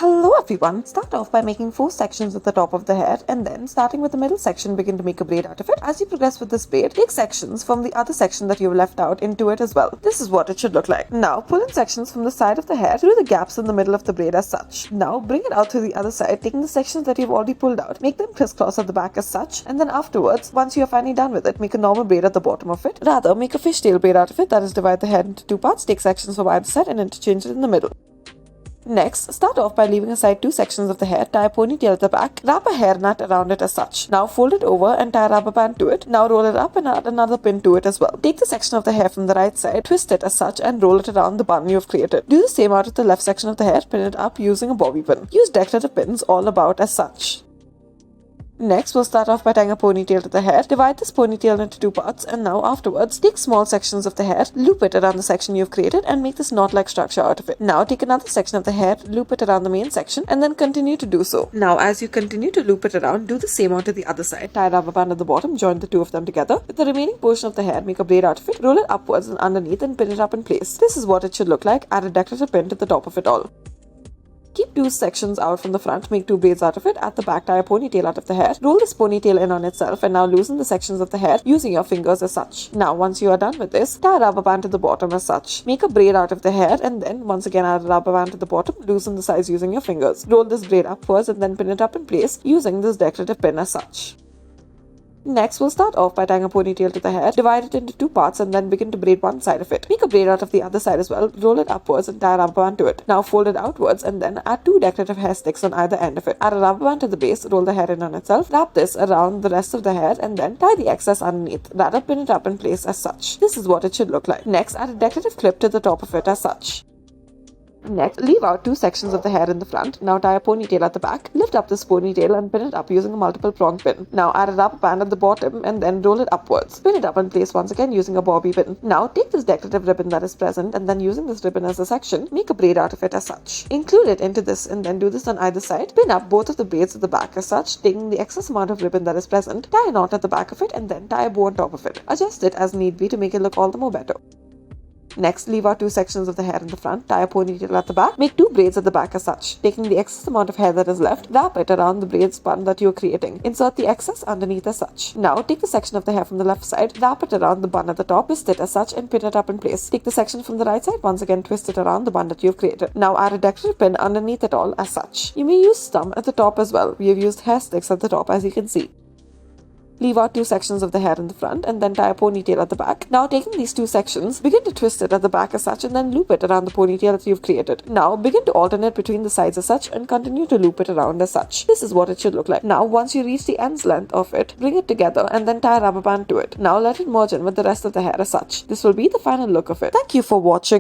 Hello everyone, start off by making 4 sections at the top of the hair and then starting with the middle section begin to make a braid out of it. As you progress with this braid, take sections from the other section that you've left out into it as well. This is what it should look like. Now pull in sections from the side of the hair through the gaps in the middle of the braid as such. Now bring it out through the other side, taking the sections that you've already pulled out, make them crisscross at the back as such, and then afterwards, once you're finally done with it, make a normal braid at the bottom of it. Rather, make a fishtail braid out of it, that is divide the hair into 2 parts, take sections from either side and interchange it in the middle. Next, start off by leaving aside 2 sections of the hair, tie a ponytail at the back, wrap a hair nut around it as such. Now fold it over and tie a rubber band to it. Now roll it up and add another pin to it as well. Take the section of the hair from the right side, twist it as such and roll it around the bun you have created. Do the same out of the left section of the hair, pin it up using a bobby pin. Use decorative pins all about as such. Next, we'll start off by tying a ponytail to the hair. Divide this ponytail into 2 parts and now afterwards, take small sections of the hair, loop it around the section you've created and make this knot-like structure out of it. Now take another section of the hair, loop it around the main section and then continue to do so. Now as you continue to loop it around, do the same out to the other side. Tie a rubber band at the bottom, join the 2 of them together. With the remaining portion of the hair, make a braid out of it, roll it upwards and underneath and pin it up in place. This is what it should look like. Add a decorative pin to the top of it all. Keep 2 sections out from the front, make 2 braids out of it. At the back, tie a ponytail out of the hair. Roll this ponytail in on itself and now loosen the sections of the hair using your fingers as such. Now, once you are done with this, tie a rubber band to the bottom as such. Make a braid out of the hair and then once again add a rubber band to the bottom, loosen the sides using your fingers. Roll this braid upwards and then pin it up in place using this decorative pin as such. Next, we'll start off by tying a ponytail to the hair, divide it into 2 parts and then begin to braid one side of it. Make a braid out of the other side as well, roll it upwards and tie a rubber band to it. Now fold it outwards and then add 2 decorative hair sticks on either end of it. Add a rubber band to the base, roll the hair in on itself, wrap this around the rest of the hair and then tie the excess underneath. Rather pin it up in place as such. This is what it should look like. Next, add a decorative clip to the top of it as such. Next, leave out 2 sections of the hair in the front. Now tie a ponytail at the back. Lift up this ponytail and pin it up using a multiple prong pin. Now add a rubber band at the bottom and then roll it upwards. Pin it up in place once again using a bobby pin. Now take this decorative ribbon that is present and then using this ribbon as a section, make a braid out of it as such. Include it into this and then do this on either side. Pin up both of the braids at the back as such, taking the excess amount of ribbon that is present, tie a knot at the back of it and then tie a bow on top of it. Adjust it as need be to make it look all the more better. Next, leave out 2 sections of the hair in the front, tie a ponytail at the back, make 2 braids at the back as such. Taking the excess amount of hair that is left, wrap it around the braid spun that you are creating. Insert the excess underneath as such. Now, take the section of the hair from the left side, wrap it around the bun at the top, twist it as such and pin it up in place. Take the section from the right side, once again twist it around the bun that you have created. Now add a decorative pin underneath it all as such. You may use some at the top as well. We have used hair sticks at the top as you can see. Leave out 2 sections of the hair in the front and then tie a ponytail at the back. Now taking these 2 sections, begin to twist it at the back as such and then loop it around the ponytail that you've created. Now begin to alternate between the sides as such and continue to loop it around as such. This is what it should look like. Now once you reach the end's length of it, bring it together and then tie a rubber band to it. Now let it merge in with the rest of the hair as such. This will be the final look of it. Thank you for watching.